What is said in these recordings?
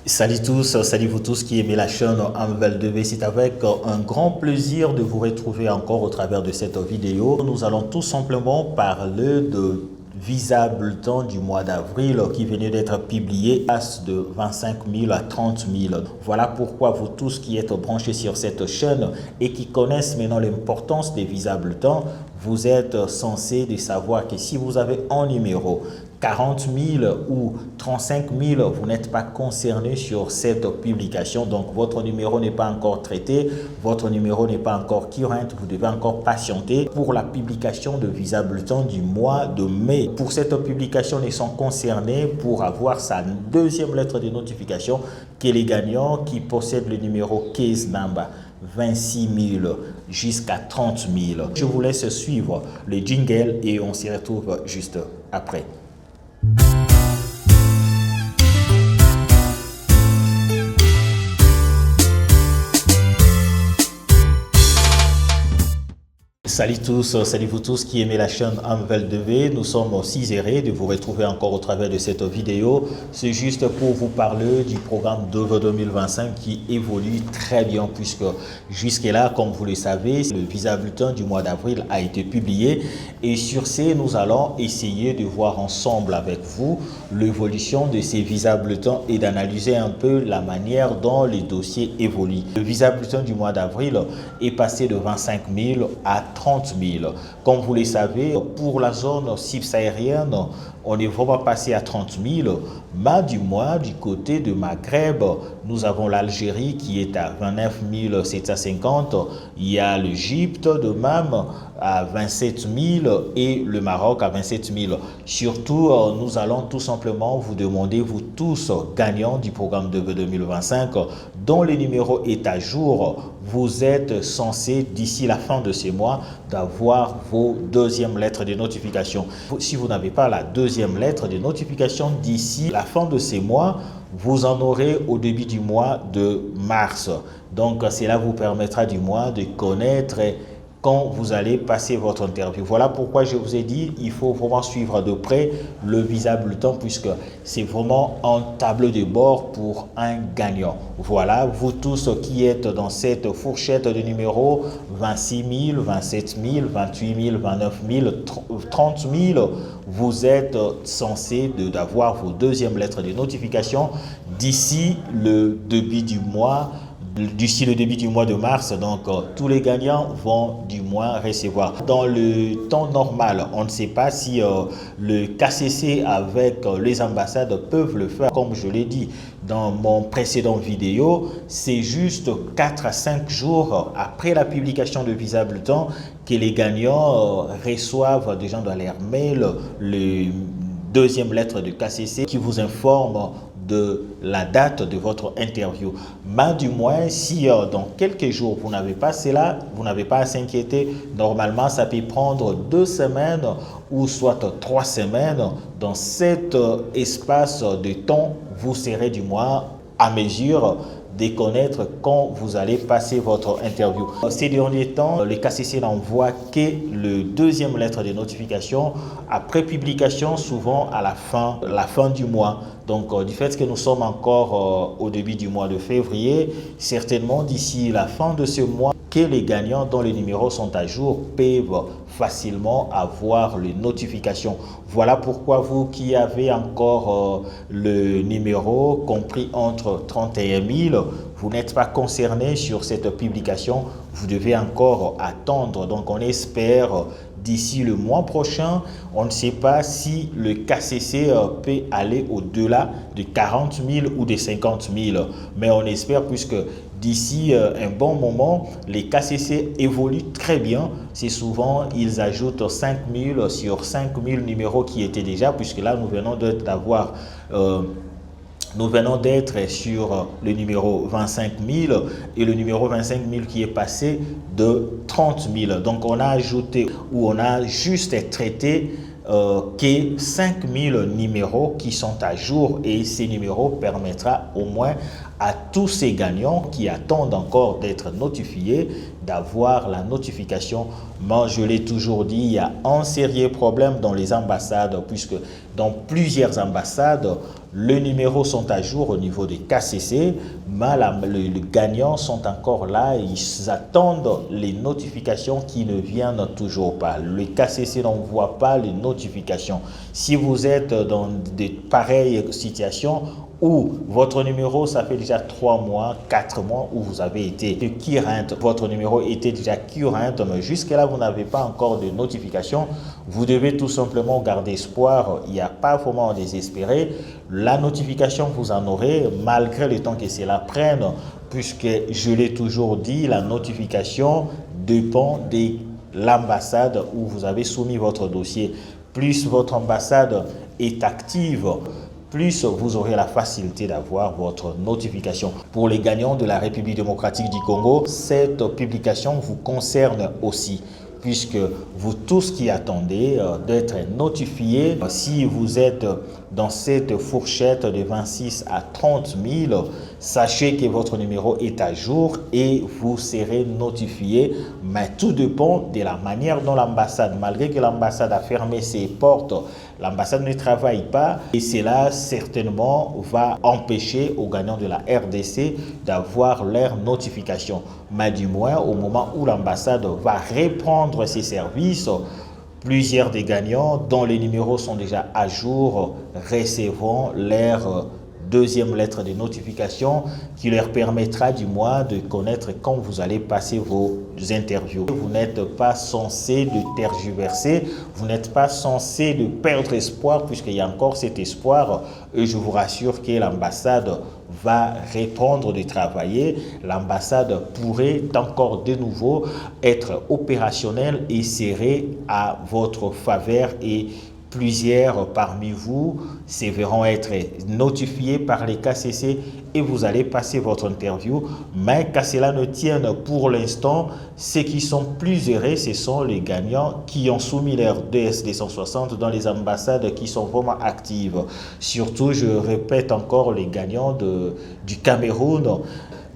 Salut tous, salut vous tous qui aimez la chaîne MVL2V. C'est avec un grand plaisir de vous retrouver encore au travers de cette vidéo. Nous allons tout simplement parler de Visa Bulletin du mois d'avril qui venait d'être publié, passe de 25 000 à 30 000. Voilà pourquoi vous tous qui êtes branchés sur cette chaîne et qui connaissent maintenant l'importance des Visa Bulletins, vous êtes censés de savoir que si vous avez un numéro 40 000 ou 35 000, vous n'êtes pas concerné sur cette publication. Donc, votre numéro n'est pas encore traité, votre numéro n'est pas encore current. Vous devez encore patienter pour la publication de Visa Bulletin du mois de mai. Pour cette publication, ils sont concernés pour avoir sa deuxième lettre de notification que les gagnants qui possèdent le numéro Case Number 26 000 jusqu'à 30 000. Je vous laisse suivre le jingle et on s'y retrouve juste après. Salut tous, salut vous tous qui aimez la chaîne MVL2V. Nous sommes aussi heureux de vous retrouver encore au travers de cette vidéo. C'est juste pour vous parler du programme DEVE 2025 qui évolue très bien puisque jusque-là, comme vous le savez, le Visa Bulletin du mois d'avril a été publié. Et sur ce, nous allons essayer de voir ensemble avec vous l'évolution de ces Visa Bulletins et d'analyser un peu la manière dont les dossiers évoluent. Le Visa Bulletin du mois d'avril est passé de 25 000 à 30 000. Comme vous le savez, pour la zone subsaharienne, on est vraiment passé à 30 000. Mais du moins, du côté de Maghreb, nous avons l'Algérie qui est à 29 750. Il y a l'Égypte de même à 27 000 et le Maroc à 27 000. Surtout, nous allons tout simplement vous demander, vous tous gagnants du programme DEVE 2025, dont le numéro est à jour, vous êtes censés d'ici la fin de ce mois d'avoir vos deuxièmes lettres de notification. Si vous n'avez pas la deuxième lettre de notification d'ici la fin de ces mois, vous en aurez au début du mois de mars. Donc, cela vous permettra du moins de connaître quand vous allez passer votre interview. Voilà pourquoi je vous ai dit, il faut vraiment suivre de près le Visa Bulletin puisque c'est vraiment un tableau de bord pour un gagnant. Voilà, vous tous qui êtes dans cette fourchette de numéros 26 000, 27 000, 28 000, 29 000, 30 000, vous êtes censés d'avoir vos deuxièmes lettres de notification d'ici le début du mois. D'ici le début du mois de mars, donc tous les gagnants vont du moins recevoir. Dans le temps normal, on ne sait pas si le KCC avec les ambassades peuvent le faire. Comme je l'ai dit dans mon précédent vidéo, c'est juste 4 à 5 jours après la publication de Visa Bulletin que les gagnants reçoivent déjà dans leur mail le deuxième lettre de KCC qui vous informe de la date de votre interview. Mais du moins, si dans quelques jours, vous n'avez pas cela, vous n'avez pas à s'inquiéter. Normalement, ça peut prendre 2 semaines ou soit 3 semaines. Dans cet espace de temps, vous serez du moins à mesure de connaître quand vous allez passer votre interview. Ces derniers temps, le KCC n'envoie que le deuxième lettre de notification après publication, souvent à la fin du mois. Donc, du fait que nous sommes encore au début du mois de février, certainement d'ici la fin de ce mois, que les gagnants dont les numéros sont à jour peuvent facilement avoir les notifications. Voilà pourquoi vous qui avez encore le numéro compris entre 31 000, vous n'êtes pas concerné sur cette publication. Vous devez encore attendre. Donc, on espère d'ici le mois prochain, on ne sait pas si le KCC peut aller au-delà de 40 000 ou de 50 000. Mais on espère puisque d'ici un bon moment, les KCC évoluent très bien. C'est souvent, ils ajoutent 5 000 sur 5 000 numéros qui étaient déjà, puisque là, nous venons d'avoir... Nous venons d'être sur le numéro 25 000 et le numéro 25 000 qui est passé de 30 000. Donc, on a ajouté ou on a juste traité que 5 000 numéros qui sont à jour et ces numéros permettra au moins à tous ces gagnants qui attendent encore d'être notifiés d'avoir la notification. Moi, je l'ai toujours dit, il y a un sérieux problème dans les ambassades puisque dans plusieurs ambassades, les numéros sont à jour au niveau des KCC, mais les gagnants sont encore là, ils attendent les notifications qui ne viennent toujours pas. Les KCC n'envoient pas les notifications. Si vous êtes dans de pareilles situations, où votre numéro, ça fait déjà 3 mois, 4 mois où vous avez été current, votre numéro était déjà current, mais jusqu'à là, vous n'avez pas encore de notification, vous devez tout simplement garder espoir. Il n'y a pas vraiment à désespérer. La notification, vous en aurez, malgré le temps que cela prenne, puisque je l'ai toujours dit, la notification dépend de l'ambassade où vous avez soumis votre dossier. Plus votre ambassade est active, plus vous aurez la facilité d'avoir votre notification. Pour les gagnants de la République démocratique du Congo, cette publication vous concerne aussi, puisque vous tous qui attendez d'être notifiés, si vous êtes dans cette fourchette de 26 à 30 000, sachez que votre numéro est à jour et vous serez notifié. Mais tout dépend de la manière dont l'ambassade, malgré que l'ambassade a fermé ses portes, l'ambassade ne travaille pas et cela certainement va empêcher aux gagnants de la RDC d'avoir leur notification. Mais du moins, au moment où l'ambassade va reprendre ses services, plusieurs des gagnants dont les numéros sont déjà à jour recevront leur deuxième lettre de notification qui leur permettra du moins de connaître quand vous allez passer vos interviews. Vous n'êtes pas censé de tergiverser, vous n'êtes pas censé de perdre espoir puisqu'il y a encore cet espoir et je vous rassure que l'ambassade va répondre de travailler. L'ambassade pourrait encore de nouveau être opérationnelle et serrée à votre faveur et plusieurs parmi vous se verront être notifiés par les KCC et vous allez passer votre interview. Mais qu'à cela ne tienne pour l'instant, ceux qui sont plus heureux, ce sont les gagnants qui ont soumis leur DS-260 dans les ambassades qui sont vraiment actives. Surtout, je répète encore, les gagnants du Cameroun.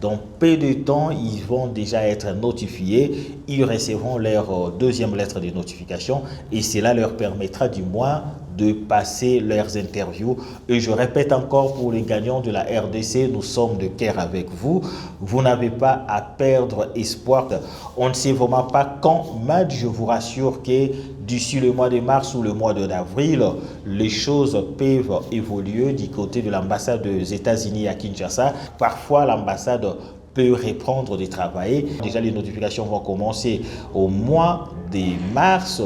Dans peu de temps, ils vont déjà être notifiés, ils recevront leur deuxième lettre de notification et cela leur permettra du moins de passer leurs interviews. Et je répète encore pour les gagnants de la RDC, nous sommes de cœur avec vous. Vous n'avez pas à perdre espoir. On ne sait vraiment pas quand, mais je vous rassure que d'ici le mois de mars ou le mois d'avril, les choses peuvent évoluer du côté de l'ambassade des États-Unis à Kinshasa. Parfois, l'ambassade peut reprendre de travailler. Déjà, les notifications vont commencer au mois de mars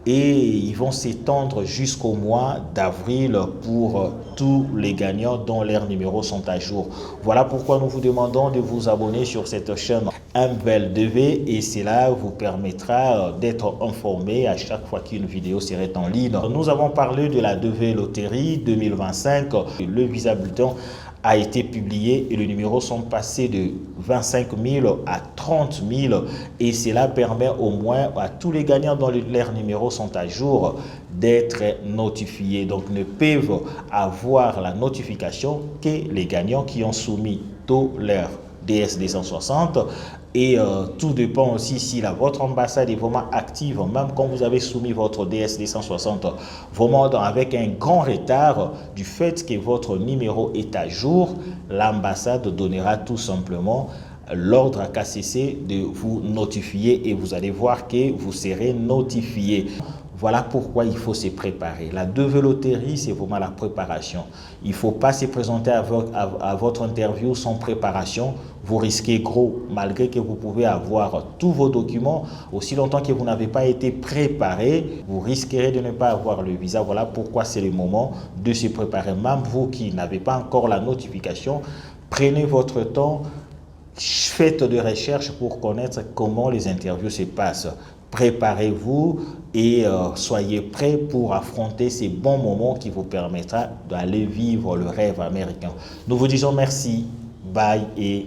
et ils vont s'étendre jusqu'au mois d'avril pour tous les gagnants dont leurs numéros sont à jour. Voilà pourquoi nous vous demandons de vous abonner sur cette chaîne MVLDV et cela vous permettra d'être informé à chaque fois qu'une vidéo serait en ligne. Nous avons parlé de la DV Loterie 2025, le visa bulletin a été publié et les numéros sont passés de 25 000 à 30 000 et cela permet au moins à tous les gagnants dont leurs numéros sont à jour d'être notifiés. Donc ne peuvent avoir la notification que les gagnants qui ont soumis tous leurs DS-260 et tout dépend aussi si votre ambassade est vraiment active, même quand vous avez soumis votre DS-260 vraiment avec un grand retard du fait que votre numéro est à jour, l'ambassade donnera tout simplement l'ordre à KCC de vous notifier et vous allez voir que vous serez notifié. Voilà pourquoi il faut se préparer. La develoterie, c'est vraiment la préparation. Il ne faut pas se présenter à votre interview sans préparation. Vous risquez gros, malgré que vous pouvez avoir tous vos documents. Aussi longtemps que vous n'avez pas été préparé, vous risquerez de ne pas avoir le visa. Voilà pourquoi c'est le moment de se préparer. Même vous qui n'avez pas encore la notification, prenez votre temps. Faites des recherches pour connaître comment les interviews se passent. Préparez-vous et soyez prêts pour affronter ces bons moments qui vous permettra d'aller vivre le rêve américain. Nous vous disons merci, bye et